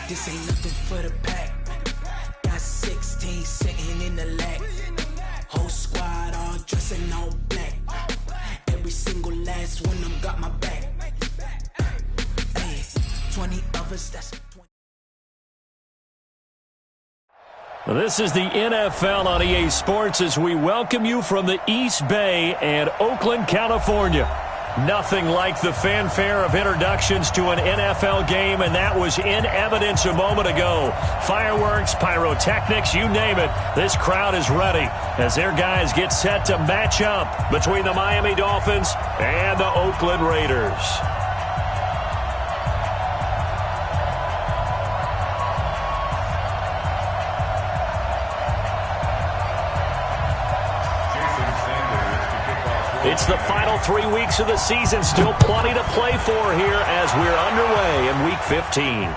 This ain't nothing for the pack. Got 16 sitting in the lap. Whole squad all dressing all black. Every single last one of them got my back. Hey, 20 of us, that's 20. This is the NFL on EA Sports as we welcome you from the East Bay and Oakland, California. Nothing like the fanfare of introductions to an NFL game, and that was in evidence a moment ago. Fireworks, pyrotechnics, you name it. This crowd is ready as their guys get set to match up between the Miami Dolphins and the Oakland Raiders. It's the final 3 weeks of the season. Still plenty to play for here as we're underway in Week 15.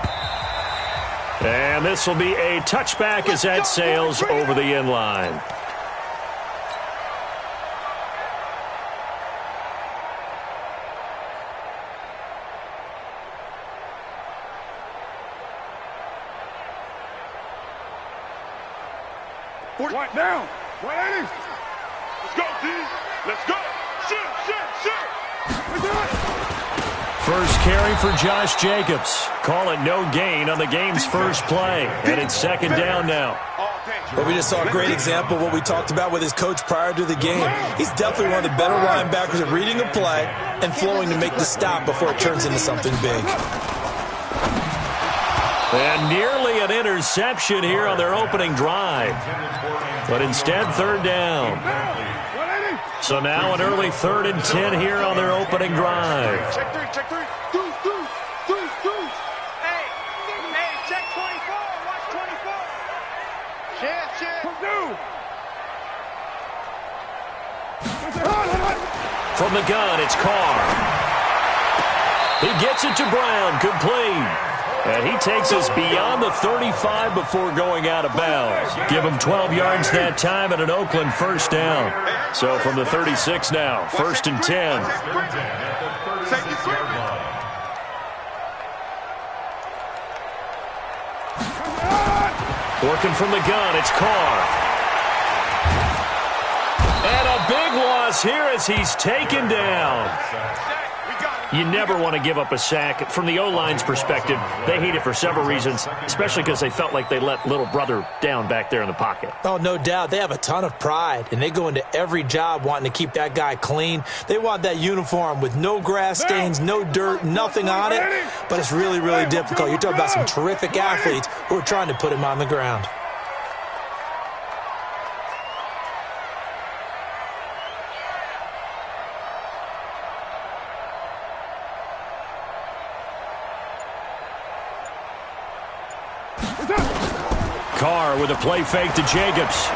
And this will be a touchback as that sails over the end line. Right now, 180. Let's go, D. Let's go. Shoot. First carry for Josh Jacobs. Call it no gain on the game's first play. And it's second down now. Well, we just saw a great example of what we talked about with his coach prior to the game. He's definitely one of the better linebackers at reading a play and flowing to make the stop before it turns into something big. And nearly an interception here on their opening drive. But instead, third down. So now an early 3rd and 10 here on their opening drive. Check three. Hey, check 24. Watch 24. Check. From the gun, it's Carr. He gets it to Brown, complete. And he takes us beyond the 35 before going out of bounds. Give him 12 yards that time and an Oakland first down. So from the 36 now, 1st and 10. Working from the gun, it's Carr. And a big loss here as he's taken down. You never want to give up a sack. From the O-line's perspective, they hate it for several reasons, especially because they felt like they let little brother down back there in the pocket. Oh, no doubt. They have a ton of pride, and they go into every job wanting to keep that guy clean. They want that uniform with no grass stains, no dirt, nothing on it, but it's really, really difficult. You're talking about some terrific athletes who are trying to put him on the ground. Carr with a play fake to Jacobs.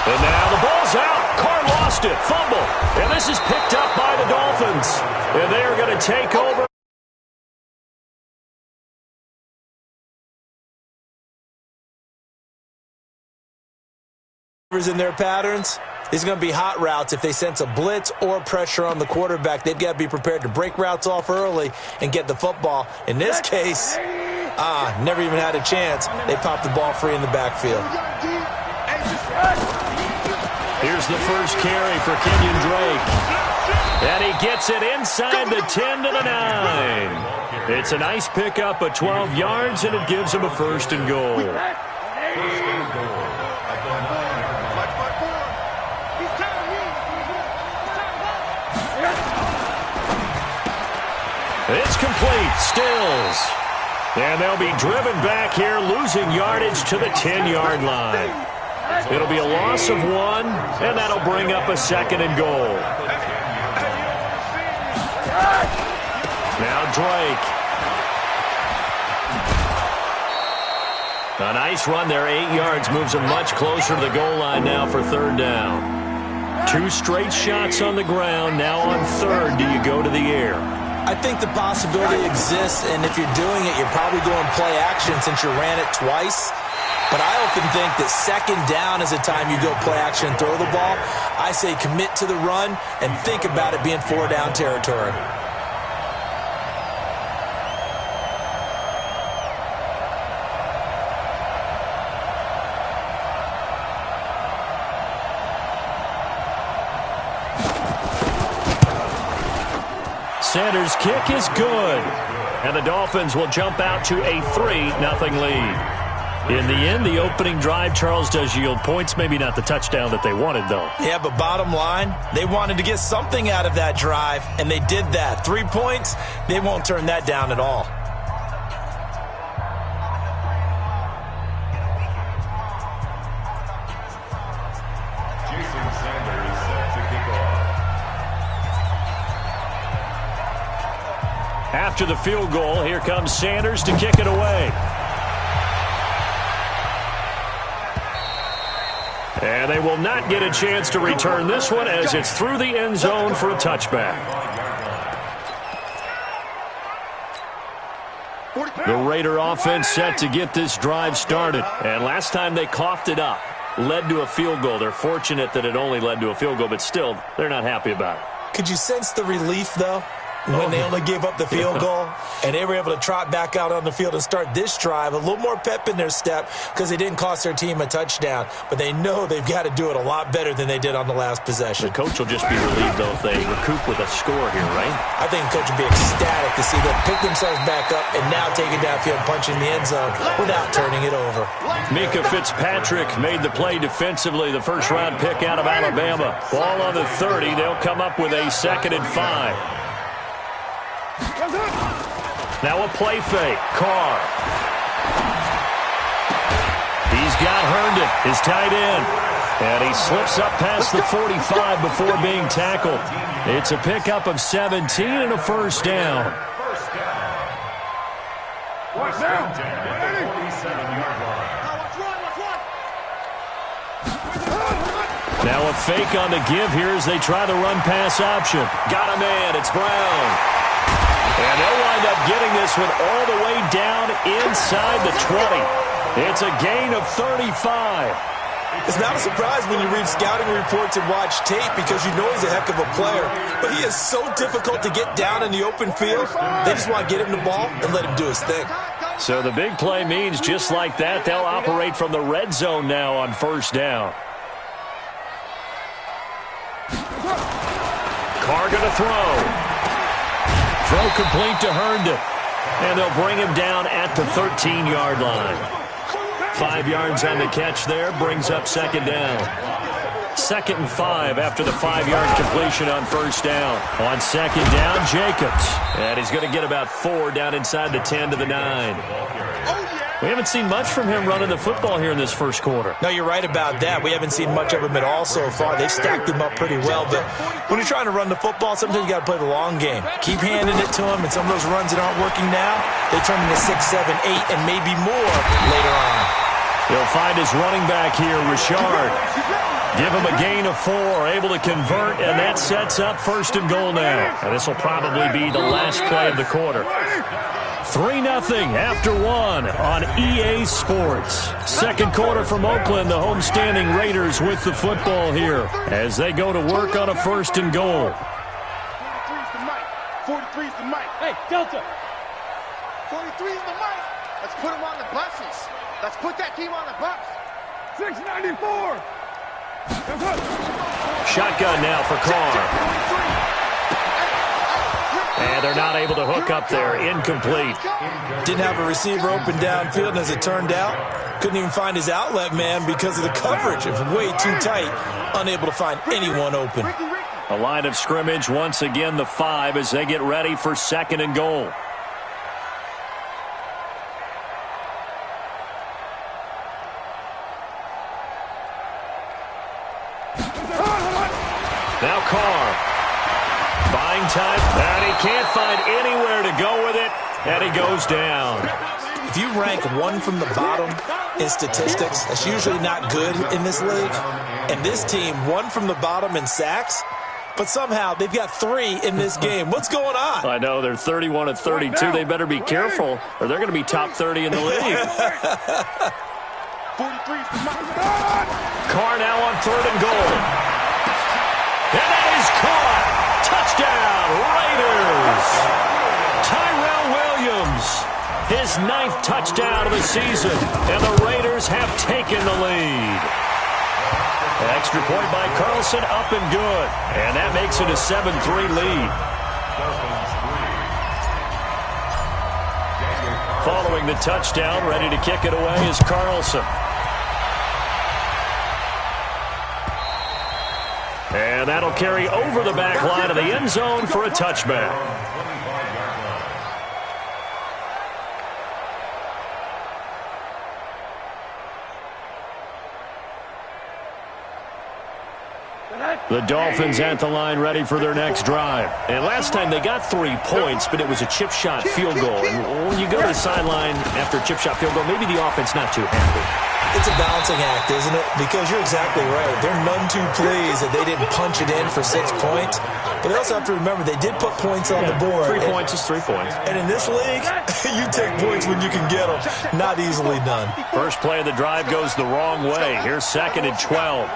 And now the ball's out. Carr lost it. Fumble. And this is picked up by the Dolphins. And they are going to take over. In their patterns, these are going to be hot routes. If they sense a blitz or pressure on the quarterback, they've got to be prepared to break routes off early and get the football. In this case, never even had a chance. They popped the ball free in the backfield. Here's the first carry for Kenyon Drake. And he gets it inside the 10 to the 9. It's a nice pickup of 12 yards, and it gives him a 1st and goal. It's complete. Stills. And they'll be driven back here, losing yardage to the 10-yard line. It'll be a loss of 1, and that'll bring up a 2nd and goal. Now Drake. A nice run there, 8 yards, moves him much closer to the goal line now for 3rd down. 2 straight shots on the ground. Now on 3rd, do you go to the air? I think the possibility exists, and if you're doing it, you're probably going play action since you ran it twice. But I often think that 2nd down is the time you go play action and throw the ball. I say commit to the run and think about it being 4-down territory. Sanders' kick is good. And the Dolphins will jump out to a 3-0 lead. In the end, the opening drive, Charles, does yield points. Maybe not the touchdown that they wanted, though. Yeah, but bottom line, they wanted to get something out of that drive, and they did that. 3 points, they won't turn that down at all. After the field goal, here comes Sanders to kick it away. And they will not get a chance to return this one as it's through the end zone for a touchback. The Raider offense set to get this drive started. And last time they coughed it up, led to a field goal. They're fortunate that it only led to a field goal, but still, they're not happy about it. Could you sense the relief, though, when they only gave up the field goal and they were able to trot back out on the field and start this drive? A little more pep in their step because they didn't cost their team a touchdown, but they know they've got to do it a lot better than they did on the last possession. The coach will just be relieved, though, if they recoup with a score here, right? I think the coach will be ecstatic to see them pick themselves back up and now take it downfield and punch in the end zone without turning it over. Mika Fitzpatrick made the play defensively, the first-round pick out of Alabama. Ball on the 30. They'll come up with a 2nd and 5. Now a play fake. Carr. He's got Herndon, his tight end. And he slips up past the 45 before being tackled. It's a pickup of 17 and a first down. Now a fake on the give here as they try the run-pass option. Got a man. It's Brown. And they'll wind up getting this one all the way down inside the 20. It's a gain of 35. It's not a surprise when you read scouting reports and watch tape because you know he's a heck of a player. But he is so difficult to get down in the open field. They just want to get him the ball and let him do his thing. So the big play means just like that, they'll operate from the red zone now on first down. Carr going to throw. Throw complete to Herndon. And they'll bring him down at the 13-yard line. 5 yards on the catch there, brings up 2nd down. 2nd and 5 after the 5-yard completion on first down. On 2nd down, Jacobs. And he's going to get about 4 down inside the 10 to the 9. We haven't seen much from him running the football here in this first quarter. No, you're right about that. We haven't seen much of him at all so far. They've stacked him up pretty well. But when you're trying to run the football, sometimes you got to play the long game. Keep handing it to him, and some of those runs that aren't working now, they turn into 6, 7, 8, and maybe more later on. He'll find his running back here, Richard. Give him a gain of 4, able to convert, and that sets up 1st and goal now. And this will probably be the last play of the quarter. 3-0 after 1 on EA Sports. 2nd quarter from Oakland, the homestanding Raiders with the football here as they go to work on a 1st and goal. 43's the mic. 43's the mic. Hey, Delta. 43's the mic. Let's put him on the buses. Let's put that team on the bus. 694. Shotgun now for Carr. And they're not able to hook up there. Incomplete. Didn't have a receiver open downfield, and as it turned out, couldn't even find his outlet man because of the coverage. It was way too tight. Unable to find anyone open. A line of scrimmage, once again the 5 as they get ready for 2nd and goal. Now Carr. Buying time, and he can't find anywhere to go with it, and he goes down. If you rank 1 from the bottom in statistics, that's usually not good in this league. And this team, 1 from the bottom in sacks, but somehow they've got 3 in this game. What's going on? I know, they're 31 of 32. They better be careful, or they're going to be top 30 in the league. 43's the mic. Carr now on 3rd and goal. And that is caught. Touchdown, Raiders! Tyrell Williams, his 9th touchdown of the season, and the Raiders have taken the lead. Extra point by Carlson, up and good, and that makes it a 7-3 lead. Following the touchdown, ready to kick it away is Carlson. And that'll carry over the back line of the end zone for a touchback. The Dolphins at the line ready for their next drive. And last time they got 3 points, but it was a chip shot field goal. And when you go to the sideline after a chip shot field goal, maybe the offense not too happy. It's a balancing act, isn't it? Because you're exactly right. They're none too pleased that they didn't punch it in for 6 points. But they also have to remember they did put points on the board. 3 points is 3 points. And in this league, you take points when you can get them. Not easily done. First play of the drive goes the wrong way. Here's 2nd and 12.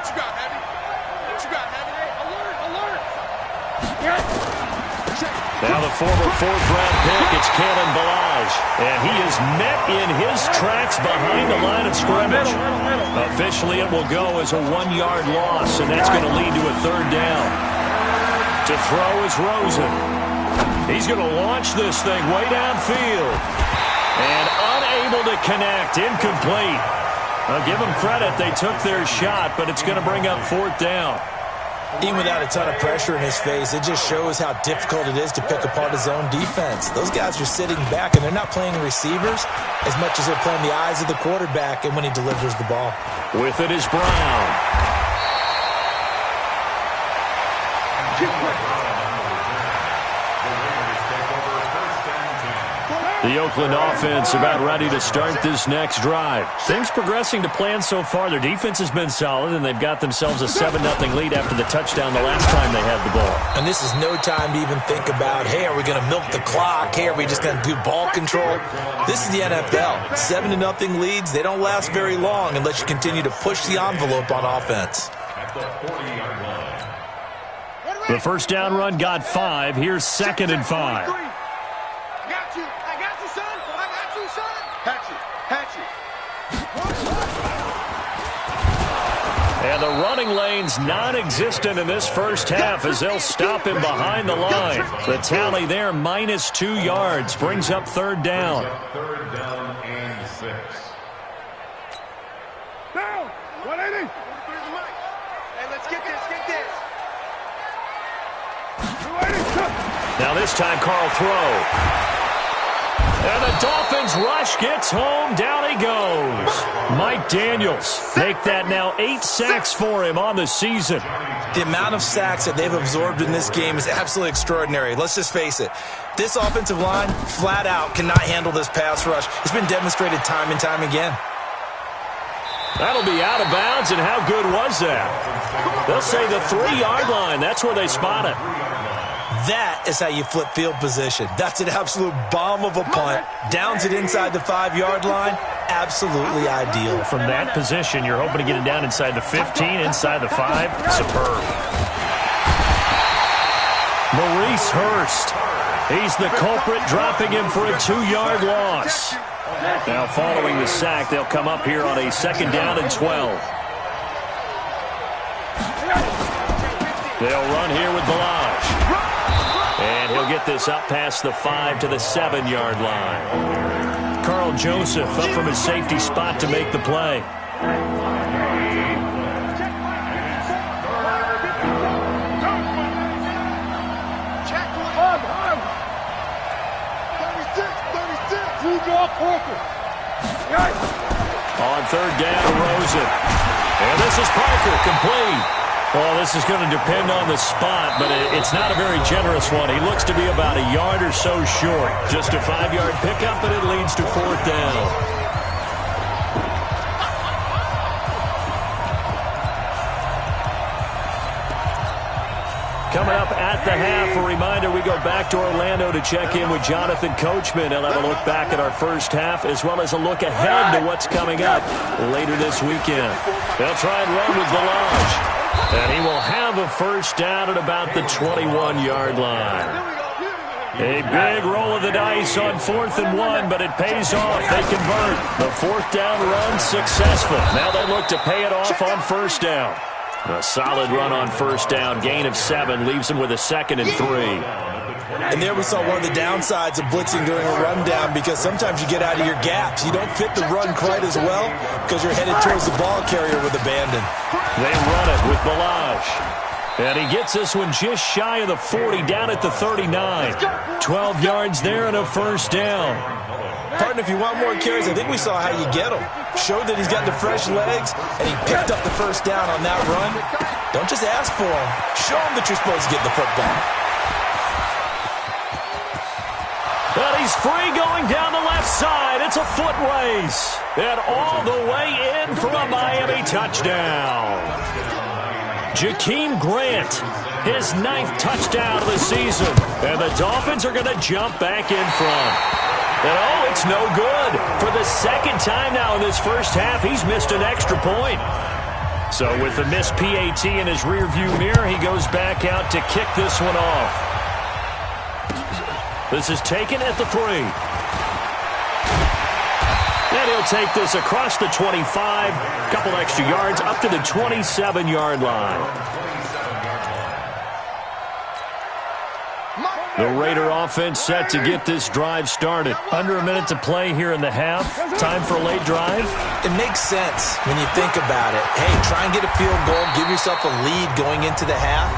Now the former 4th-round pick, it's Kalen Ballage. And he is met in his tracks behind the line of scrimmage. Officially, it will go as a 1-yard loss, and that's going to lead to a 3rd down. To throw is Rosen. He's going to launch this thing way downfield. And unable to connect, incomplete. I'll give them credit, they took their shot, but it's going to bring up 4th down. Even without a ton of pressure in his face, it just shows how difficult it is to pick apart his own defense. Those guys are sitting back, and they're not playing receivers as much as they're playing the eyes of the quarterback and when he delivers the ball. With it is Brown. The Oakland offense about ready to start this next drive. Things progressing to plan so far. Their defense has been solid, and they've got themselves a 7-0 lead after the touchdown the last time they had the ball. And this is no time to even think about, hey, are we going to milk the clock? Hey, are we just going to do ball control? This is the NFL. 7-0 leads, they don't last very long unless you continue to push the envelope on offense. The first down run got 5. Here's 2nd and 5. And the running lane's non-existent in this first half as they'll stop him behind the line. The tally there, -2 yards, brings up 3rd down. 3rd down and 6. Down! 180! Hey, let's get this, Now this time, Carl throw. And the Dolphins rush gets home. Down he goes. Mike Daniels. Make that now 8 sacks for him on the season. The amount of sacks that they've absorbed in this game is absolutely extraordinary. Let's just face it. This offensive line, flat out, cannot handle this pass rush. It's been demonstrated time and time again. That'll be out of bounds, and how good was that? They'll say the 3-yard line. That's where they spot it. That is how you flip field position. That's an absolute bomb of a punt. Downs it inside the 5-yard line. Absolutely ideal. From that position, you're hoping to get it down inside the 15, inside the 5. Superb. Maurice Hurst. He's the culprit, dropping him for a 2-yard loss. Now following the sack, they'll come up here on a 2nd down and 12. They'll run here with Ballage. And he'll get this up past the 5 to the 7-yard line. Carl Joseph up from his safety spot to make the play. On 3rd down, Rosen. And this is Parker, complete. Well, this is going to depend on the spot, but it's not a very generous one. He looks to be about a yard or so short. Just a 5-yard pickup, and it leads to 4th down. Coming up at the half, a reminder, we go back to Orlando to check in with Jonathan Coachman. He'll have a look back at our first half as well as a look ahead to what's coming up later this weekend. They'll try and run with Ballage. And he will have a first down at about the 21-yard line. A big roll of the dice on 4th and 1, but it pays off. They convert. The 4th down run successful. Now they look to pay it off on 1st down. A solid run on 1st down. Gain of 7 leaves him with a 2nd and 3. And there we saw one of the downsides of blitzing during a rundown, because sometimes you get out of your gaps. You don't fit the run quite as well because you're headed towards the ball carrier with abandon. They run it with Balazs. And he gets this one just shy of the 40, down at the 39. 12 yards there and a first down. Partner, if you want more carries, I think we saw how you get them. Showed that he's got the fresh legs, and he picked up the first down on that run. Don't just ask for them. Show them that you're supposed to get the football. But he's free going down the left side. It's a foot race. And all the way in for a Miami touchdown. Jakeem Grant, his 9th touchdown of the season. And the Dolphins are going to jump back in front. And oh, it's no good. For the second time now in this first half, he's missed an extra point. So with the missed PAT in his rearview mirror, he goes back out to kick this one off. This is taken at the 3. And he'll take this across the 25, couple extra yards up to the 27-yard line. The Raider offense set to get this drive started. Under a minute to play here in the half. Time for a late drive. It makes sense when you think about it. Hey, try and get a field goal, give yourself a lead going into the half.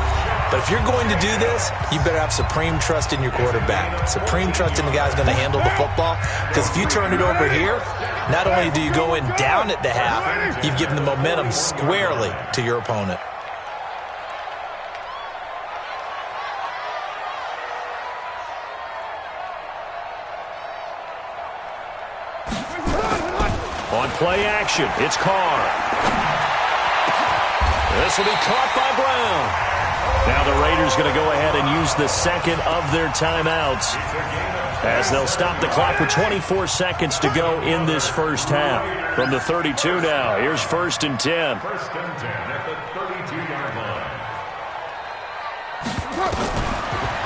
But if you're going to do this, you better have supreme trust in your quarterback. Supreme trust in the guy who's going to handle the football. Because if you turn it over here, not only do you go in down at the half, you've given the momentum squarely to your opponent. On play action, it's Carr. This will be caught by Brown. Now the Raiders going to go ahead and use the second of their timeouts as they'll stop the clock with 24 seconds to go in this first half. From the 32 now, here's 1st and 10. First and 10 at the 32-yard line.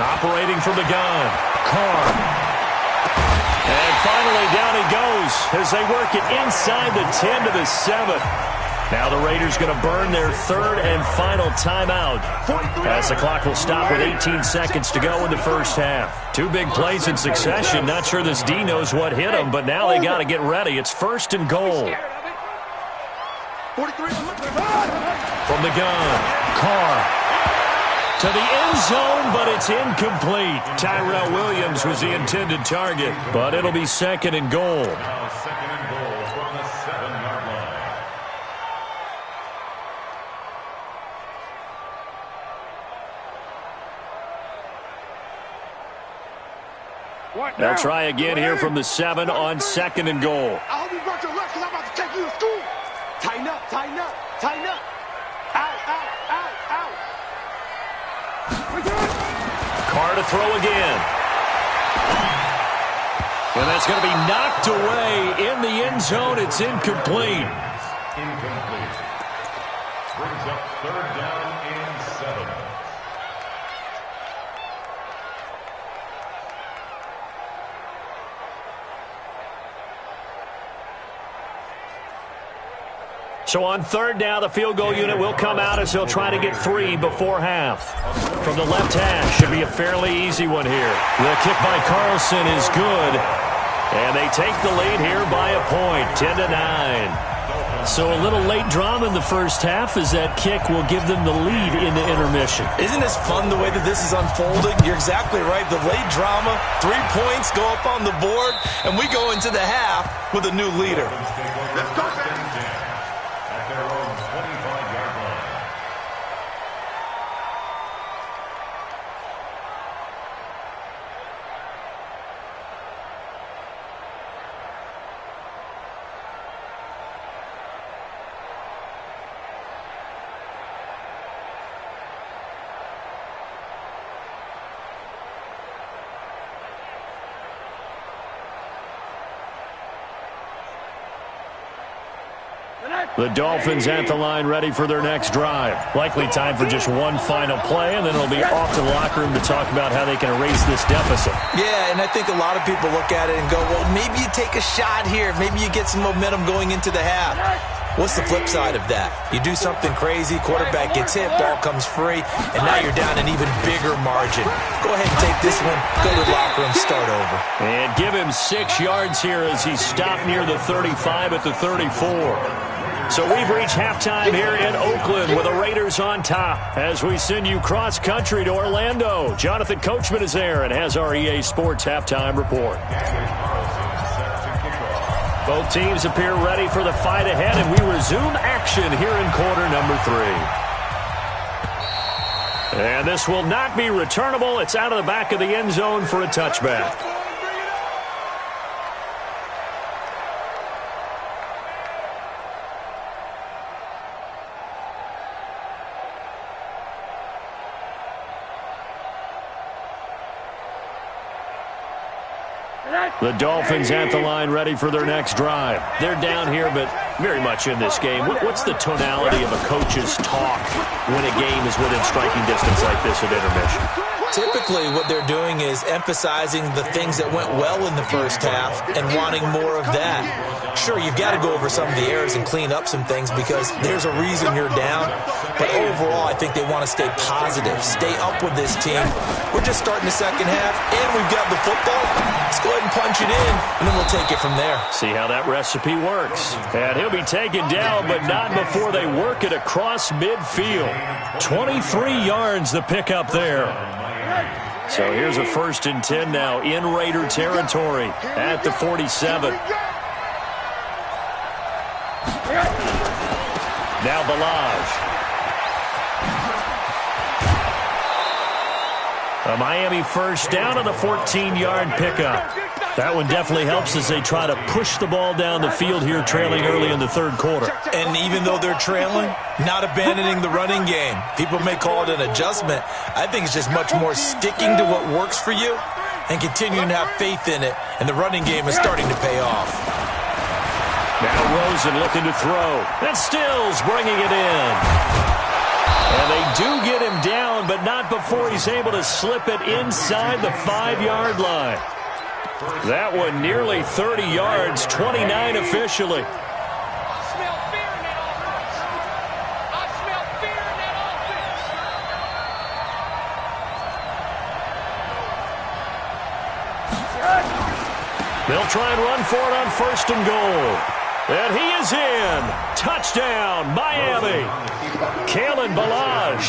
Operating from the gun, Carr. And finally down he goes as they work it inside the 10 to the 7. Now the Raiders going to burn their 3rd and final timeout as the clock will stop with 18 seconds to go in the first half. 2 big plays in succession. Not sure this D knows what hit him, but now they got to get ready. It's 1st and goal. From the gun, Carr. To the end zone, but it's incomplete. Tyrell Williams was the intended target, but it'll be 2nd and goal. Now 2nd and goal from the 7-yard line. They'll try again here from the 7 on 2nd and goal. I hope you brought your lunch because I'm about to take you to school. Tighten up, tighten up, tighten up. Out, out, out, out. Carr to throw again. And that's going to be knocked away in the end zone. It's incomplete. Incomplete. Brings up 3rd down and 7. So on 3rd down, the field goal unit will come out as they'll try to get 3 before half. From the left hash, should be a fairly easy one here. The kick by Carlson is good. And they take the lead here by a point, 10-9. So a little late drama in the first half as that kick will give them the lead in the intermission. Isn't this fun the way that this is unfolding? You're exactly right. The late drama, 3 points go up on the board, and we go into the half with a new leader. Let's go, man. At their own 25-yard line. The Dolphins at the line ready for their next drive. Likely time for just one final play, and then it'll be off to the locker room to talk about how they can erase this deficit. Yeah, and I think a lot of people look at it and go, well, maybe you take a shot here. Maybe you get some momentum going into the half. What's the flip side of that? You do something crazy, quarterback gets hit, ball comes free, and now you're down an even bigger margin. Go ahead and take this one, go to the locker room, start over. And give him 6 yards here as he stopped near the 35 at the 34. So we've reached halftime here in Oakland with the Raiders on top as we send you cross-country to Orlando. Jonathan Coachman is there and has our EA Sports halftime report. Both teams appear ready for the fight ahead, and we resume action here in quarter number 3. And this will not be returnable. It's out of the back of the end zone for a touchback. The Dolphins at the line ready for their next drive. They're down here, but very much in this game. What's the tonality of a coach's talk when a game is within striking distance like this at intermission? Typically, what they're doing is emphasizing the things that went well in the first half and wanting more of that. Sure, you've got to go over some of the errors and clean up some things because there's a reason you're down. But overall, I think they want to stay positive, stay up with this team. We're just starting the second half, and we've got the football. Let's go ahead and punch it in, and then we'll take it from there. See how that recipe works. And he'll be taken down, but not before they work it across midfield. 23 yards the pickup there. So here's a 1st and 10 now in Raider territory at the 47. Now Balaj. A Miami first down on the 14-yard pickup. That one definitely helps as they try to push the ball down the field here, trailing early in the third quarter. And even though they're trailing, not abandoning the running game. People may call it an adjustment. I think it's just much more sticking to what works for you and continuing to have faith in it. And the running game is starting to pay off. Now Rosen looking to throw. And Stills bringing it in. And they do get him down, but not before he's able to slip it inside the 5-yard line. That one nearly 30 yards, 29 officially. I smell fear in that offense. I smell fear in that offense. They'll try and run for it on 1st and goal. And he is in. Touchdown, Miami. Kalen Balaj,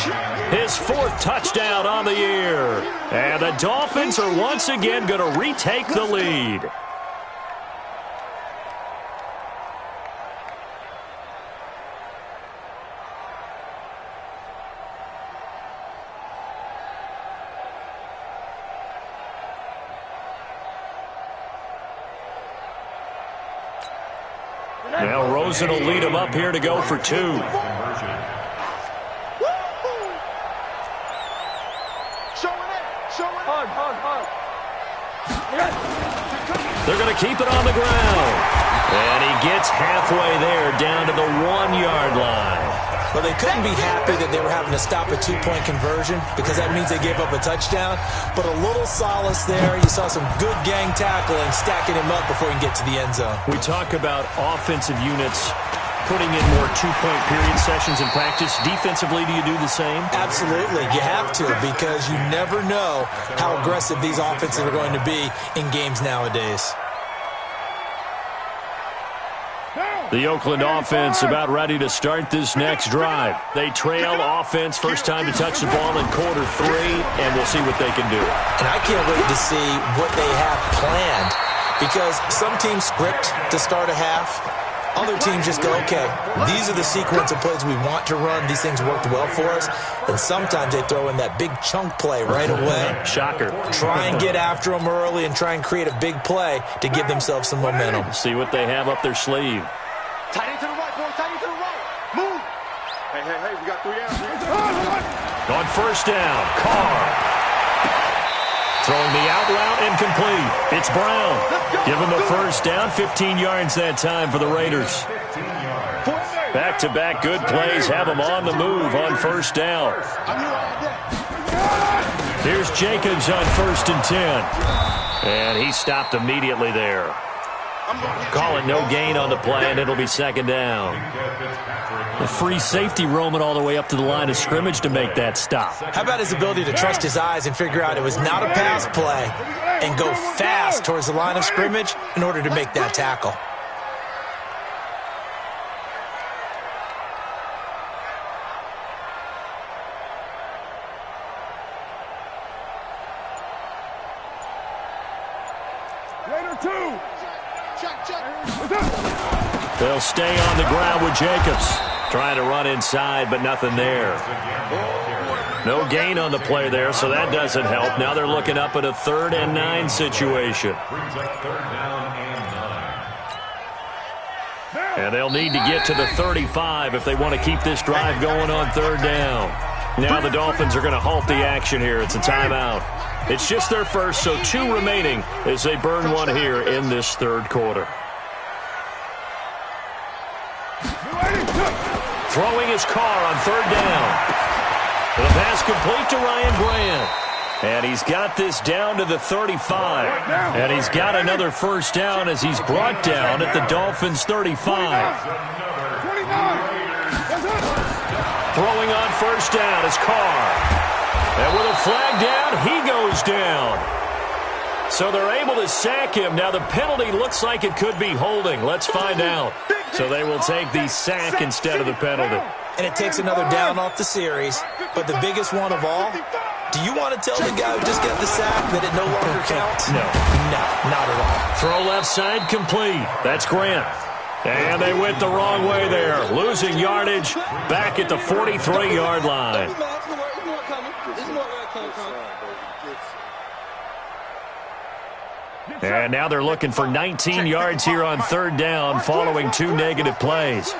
his 4th touchdown on the year. And the Dolphins are once again going to retake the lead. Now Rosen will lead him up here to go for 2. Showing it. Hard. They're going to keep it on the ground. And he gets halfway there, down to the 1-yard line. Well, they couldn't be happy that they were having to stop a 2-point conversion because that means they gave up a touchdown. But a little solace there. You saw some good gang tackling, stacking him up before he can get to the end zone. We talk about offensive units putting in more 2-point period sessions in practice. Defensively, do you do the same? Absolutely. You have to because you never know how aggressive these offenses are going to be in games nowadays. The Oakland offense about ready to start this next drive. They trail offense, first time to touch the ball in quarter 3, and we'll see what they can do. And I can't wait to see what they have planned because some teams script to start a half. Other teams just go, okay, these are the sequence of plays we want to run. These things worked well for us. And sometimes they throw in that big chunk play right away. Shocker. Try and get after them early and try and create a big play to give themselves some momentum. See what they have up their sleeve. Tight end to the right, boy. Tight end to the right. Move. Hey, we got 3 outs here. On first down, Carr. Throwing the out route incomplete. It's Brown. Give him the first down. 15 yards that time for the Raiders. Back-to-back good plays have them on the move on first down. Here's Jacobs on 1st and 10. And he stopped immediately there. Call it no gain on the play, and it'll be second down. The free safety roaming all the way up to the line of scrimmage to make that stop. How about his ability to trust his eyes and figure out it was not a pass play and go fast towards the line of scrimmage in order to make that tackle? They'll stay on the ground with Jacobs. Trying to run inside, but nothing there. No gain on the play there, so that doesn't help. Now they're looking up at a 3rd and 9 situation. And they'll need to get to the 35 if they want to keep this drive going on 3rd down. Now the Dolphins are going to halt the action here. It's a timeout. It's just their first, so 2 remaining as they burn one here in this 3rd quarter. Throwing his car on 3rd down. The pass complete to Ryan Grant. And he's got this down to the 35. And he's got another first down as he's brought down at the Dolphins' 35. Throwing on first down is Carr. And with a flag down, he goes down. So they're able to sack him. Now the penalty looks like it could be holding. Let's find out. So they will take the sack instead of the penalty. And it takes another down off the series. But the biggest one of all, do you want to tell the guy who just got the sack that it no longer counts? No. No, not at all. Throw left side complete. That's Grant. And they went the wrong way there. Losing yardage back at the 43-yard line. And now they're looking for 19 yards here on 3rd down following 2 negative plays.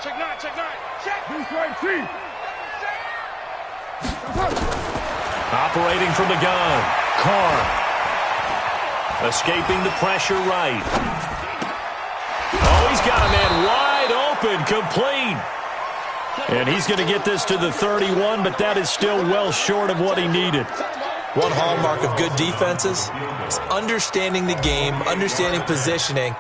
Check 9, check 9. Check. Operating from the gun. Carr. Escaping the pressure right. Oh, he's got a man wide open, complete. And he's going to get this to the 31, but that is still well short of what he needed. One hallmark of good defenses is understanding the game, understanding positioning,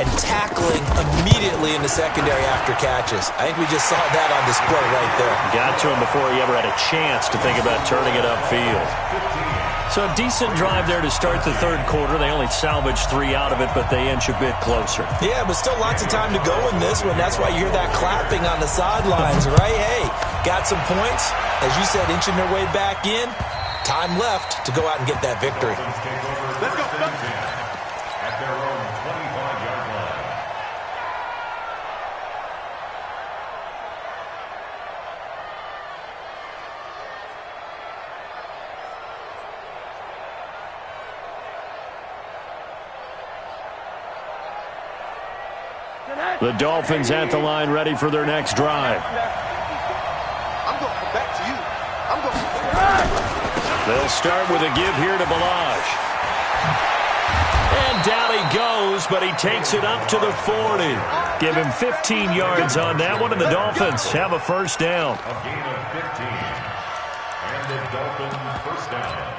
and tackling immediately in the secondary after catches. I think we just saw that on display right there. Got to him before he ever had a chance to think about turning it upfield. So a decent drive there to start the 3rd quarter. They only salvaged 3 out of it, but they inch a bit closer. Yeah, but still lots of time to go in this one. That's why you hear that clapping on the sidelines, right? Hey, got some points. As you said, inching their way back in. Time left to go out and get that victory. Let's go, At their own 25-yard line. The Dolphins at the line ready for their next drive. I'm going to come back to you. I'm going to They'll start with a give here to Balaj. And down he goes, but he takes it up to the 40. Give him 15 yards on that one, and the Dolphins have a first down. A gain of 15. And the Dolphins first down.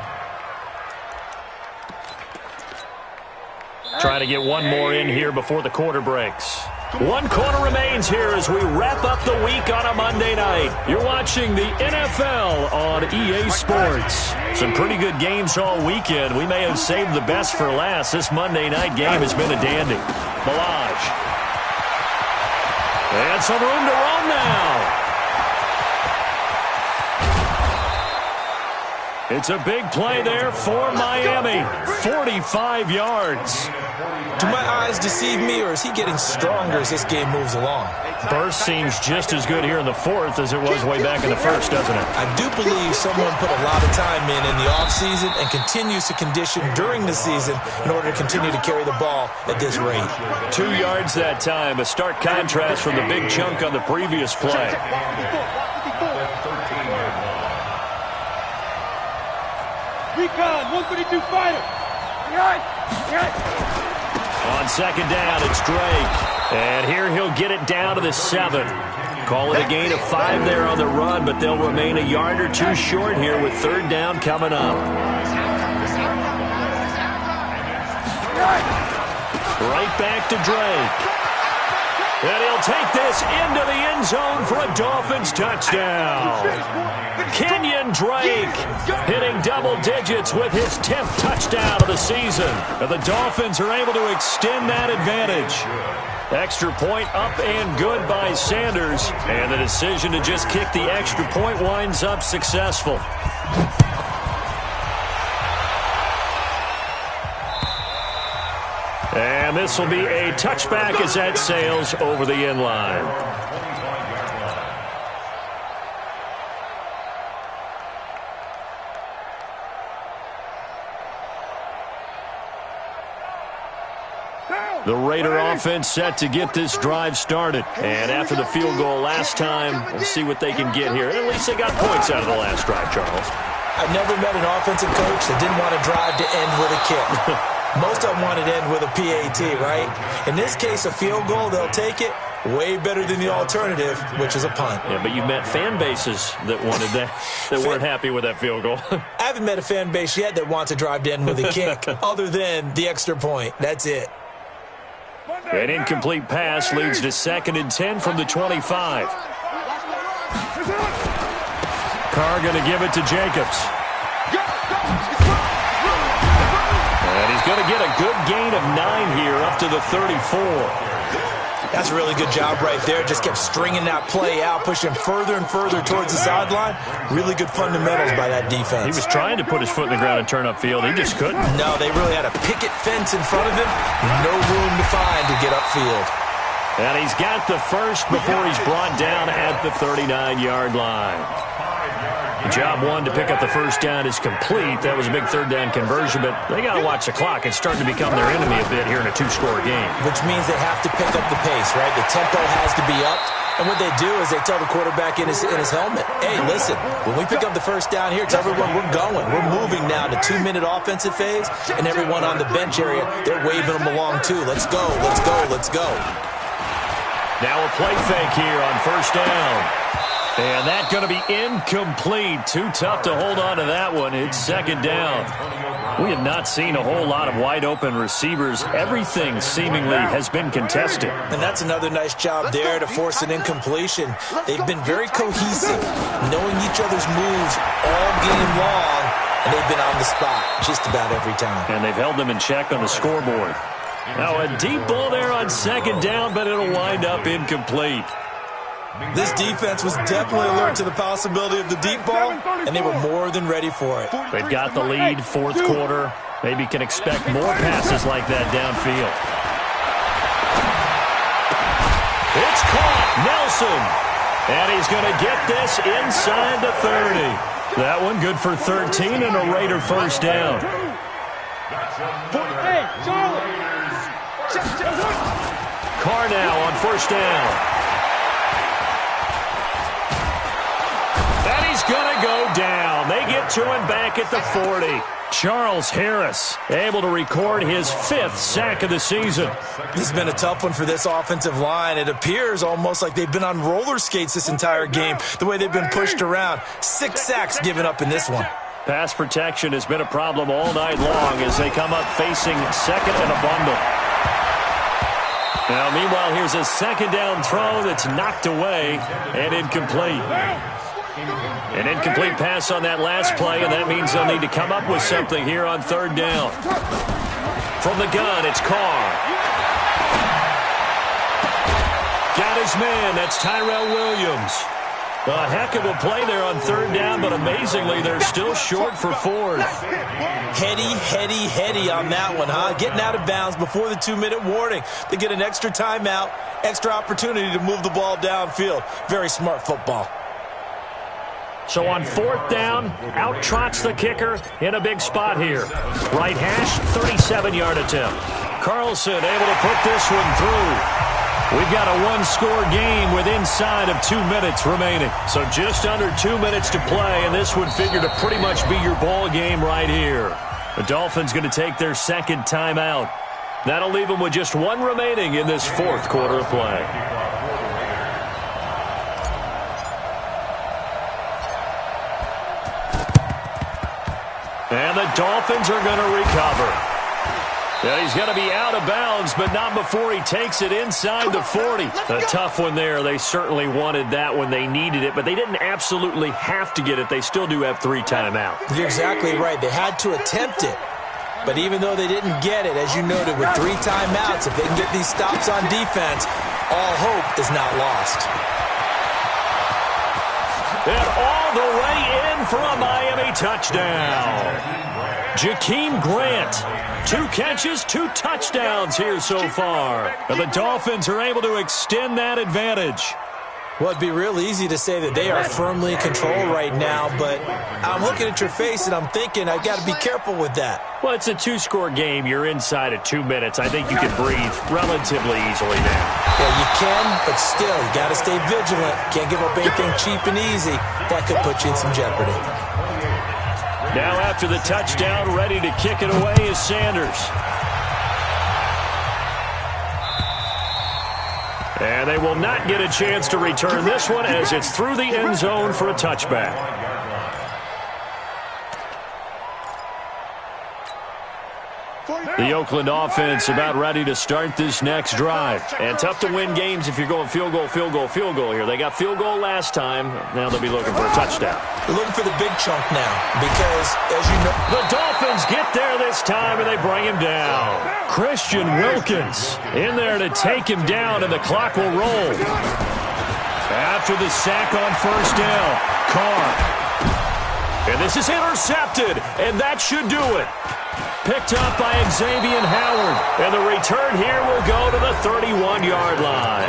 Trying to get one more in here before the quarter breaks. 1 quarter remains here as we wrap up the week on a Monday night. You're watching the NFL on EA Sports. Some pretty good games all weekend. We may have saved the best for last. This Monday night game has been a dandy. Balaj. And some room to run now. It's a big play there for Miami. 45 yards. Do my eyes deceive me, or is he getting stronger as this game moves along? Burst seems just as good here in the 4th as it was way back in the 1st, doesn't it? I do believe someone put a lot of time in the offseason and continues to condition during the season in order to continue to carry the ball at this rate. 2 yards that time, a stark contrast from the big chunk on the previous play. Recon, 132 fighter. On second down, it's Drake. And here he'll get it down to the 7. Call it a gain of 5 there on the run, but they'll remain a yard or 2 short here with 3rd down coming up. Right back to Drake. And he'll take this into the end zone for a Dolphins touchdown. Kenyon Drake hitting double digits with his 10th touchdown of the season. And the Dolphins are able to extend that advantage. Extra point up and good by Sanders. And the decision to just kick the extra point winds up successful. And this will be a touchback as that sails over the end line. The Raider offense set to get this drive started. And after the field goal last time, we'll see what they can get here. At least they got points out of the last drive, Charles. I've never met an offensive coach that didn't want to drive to end with a kick. Most of them wanted to end with a PAT, right? In this case, a field goal, they'll take it. Way better than the alternative, which is a punt. Yeah, but you met fan bases that wanted that, weren't happy with that field goal. I haven't met a fan base yet that wants to drive to end with a kick, other than the extra point. That's it. An incomplete pass leads to 2nd and 10 from the 25. Carr going to give it to Jacobs. And he's going to get a good gain of 9 here up to the 34. That's a really good job right there. Just kept stringing that play out, pushing further and further towards the sideline. Really good fundamentals by that defense. He was trying to put his foot in the ground and turn upfield. He just couldn't. No, they really had a picket fence in front of him. No room to find to get upfield. And he's got the first before he's brought down at the 39-yard line. Job one to pick up the first down is complete. That was a big third down conversion, but they got to watch the clock. It's starting to become their enemy a bit here in a 2-score game. Which means they have to pick up the pace, right? The tempo has to be upped. And what they do is they tell the quarterback in his helmet, hey, listen, when we pick up the first down here, tell everyone we're going. We're moving now to 2-minute offensive phase, and everyone on the bench area, they're waving them along too. Let's go, let's go, let's go. Now a play fake here on first down. And that's going to be incomplete. Too tough to hold on to that one. It's 2nd down. We have not seen a whole lot of wide-open receivers. Everything seemingly has been contested. And that's another nice job there to force an incompletion. They've been very cohesive, knowing each other's moves all game long, and they've been on the spot just about every time. And they've held them in check on the scoreboard. Now a deep ball there on 2nd down, but it'll wind up incomplete. This defense was definitely alert to the possibility of the deep ball, and they were more than ready for it. They've got the lead, 4th quarter. Maybe can expect more passes like that downfield. It's caught, Nelson. And he's going to get this inside the 30. That one good for 13 and a Raider first down. Carr now on first down. He's going to go down. They get to him back at the 40. Charles Harris able to record his 5th sack of the season. This has been a tough one for this offensive line. It appears almost like they've been on roller skates this entire game, the way they've been pushed around. 6 sacks given up in this one. Pass protection has been a problem all night long as they come up facing 2nd and a bundle. Now, meanwhile, here's a 2nd down throw that's knocked away and incomplete. An incomplete pass on that last play, and that means they'll need to come up with something here on 3rd down. From the gun, it's Carr. Got his man. That's Tyrell Williams. A heck of a play there on 3rd down, but amazingly, they're still short for 4th. Heady on that one, huh? Getting out of bounds before the 2-minute warning. They get an extra timeout, extra opportunity to move the ball downfield. Very smart football. So on 4th down, out trots the kicker in a big spot here. Right hash, 37-yard attempt. Carlson able to put this one through. We've got a 1-score game with inside of 2 minutes remaining. So just under 2 minutes to play, and this would figure to pretty much be your ball game right here. The Dolphins going to take their 2nd timeout. That'll leave them with just 1 remaining in this 4th quarter of play. And the Dolphins are going to recover. Yeah, he's going to be out of bounds, but not before he takes it inside the 40. A tough one there. They certainly wanted that when they needed it, but they didn't absolutely have to get it. They still do have 3 timeouts. You're exactly right. They had to attempt it. But even though they didn't get it, as you noted, with 3 timeouts, if they can get these stops on defense, all hope is not lost. And all the way in for a Miami touchdown. Jakeem Grant, 2 catches, 2 touchdowns here so far. And the Dolphins are able to extend that advantage. Well, it'd be real easy to say that they are firmly in control right now, but I'm looking at your face and I'm thinking I've got to be careful with that. Well, it's a 2-score game. You're inside of 2 minutes. I think you can breathe relatively easily now. Yeah, you can, but still, you got to stay vigilant. Can't give up anything cheap and easy. That could put you in some jeopardy. Now after the touchdown, ready to kick it away is Sanders. And they will not get a chance to return this one as it's through the end zone for a touchback. The Oakland offense about ready to start this next drive. And tough to win games if you're going field goal, field goal, field goal here. They got field goal last time. Now they'll be looking for a touchdown. They're looking for the big chunk now because, as you know, the Dolphins get there this time and they bring him down. Christian Wilkins in there to take him down, and the clock will roll. After the sack on first down, Carr. And this is intercepted, and that should do it. Picked up by Xavier Howard. And the return here will go to the 31-yard line.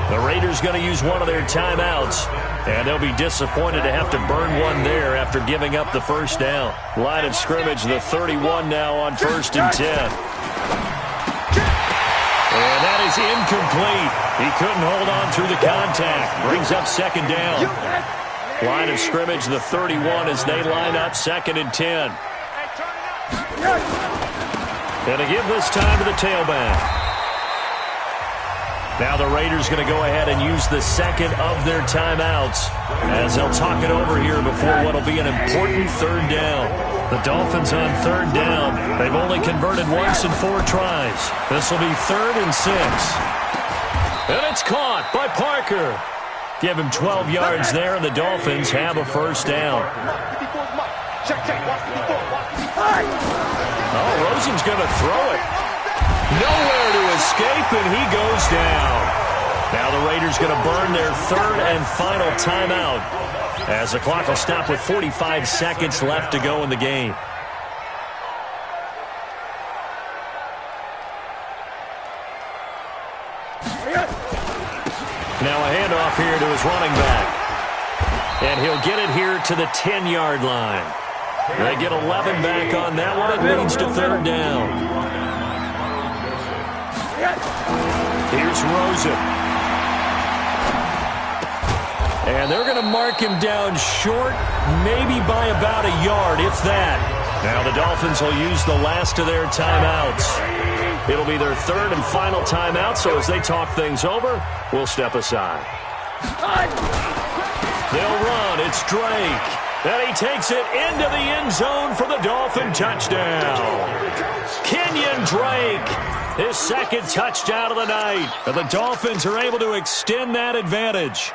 The Raiders going to use one of their timeouts, and they'll be disappointed to have to burn one there after giving up the first down. Line of scrimmage, the 31 now on 1st and 10. And that is incomplete. He couldn't hold on through the contact. Brings up 2nd down. Line of scrimmage, the 31 as they line up 2nd and 10. And to give this time to the tailback. Now the Raiders going to go ahead and use the second of their timeouts as they'll talk it over here before what will be an important 3rd down. The Dolphins on 3rd down. They've only converted once in 4 tries. This will be 3rd and 6. And it's caught by Parker. Give him 12 yards there, and the Dolphins have a first down. Oh, Rosen's going to throw it. Nowhere to escape, and he goes down. Now the Raiders going to burn their 3rd and final timeout as the clock will stop with 45 seconds left to go in the game. Now a handoff here to his running back. And he'll get it here to the 10-yard line. They get 11 back on that one. It leads to 3rd down. Here's Rosen. And they're going to mark him down short, maybe by about a yard, if that. Now the Dolphins will use the last of their timeouts. It'll be their 3rd and final timeout, so as they talk things over, we'll step aside. They'll run. It's Drake. And he takes it into the end zone for the Dolphin touchdown. Kenyon Drake, his 2nd touchdown of the night. And the Dolphins are able to extend that advantage.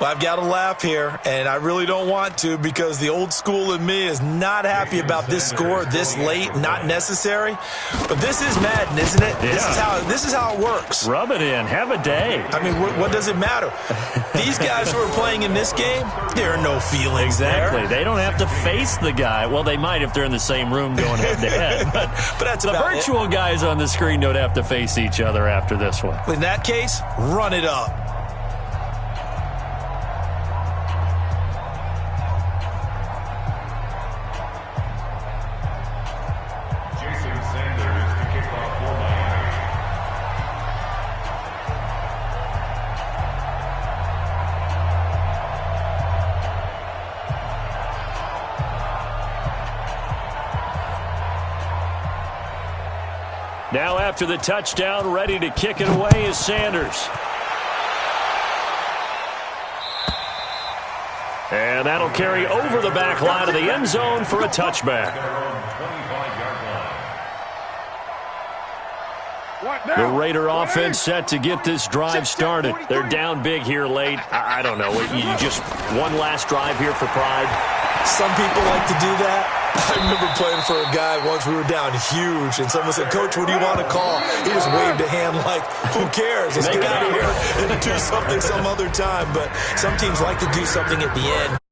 Well, I've got to laugh here, and I really don't want to because the old school in me is not happy about this score this late, not necessary. But this is Madden, isn't it? Yeah. This is how it works. Rub it in. Have a day. I mean, what does it matter? These guys who are playing in this game, there are no feelings Exactly. there. They don't have to face the guy. Well, they might if they're in the same room going head-to-head. But that's the about virtual guys on the screen don't have to face each other after this one. In that case, run it up. Now after the touchdown, ready to kick it away is Sanders. And that'll carry over the back line of the end zone for a touchback. The Raider offense set to get this drive started. They're down big here late. I don't know. You just one last drive here for pride? Some people like to do that. I remember playing for a guy once. We were down huge, and someone said, "Coach, what do you want to call?" He just waved a hand like, who cares? Let's get out of here and do something some other time. But some teams like to do something at the end.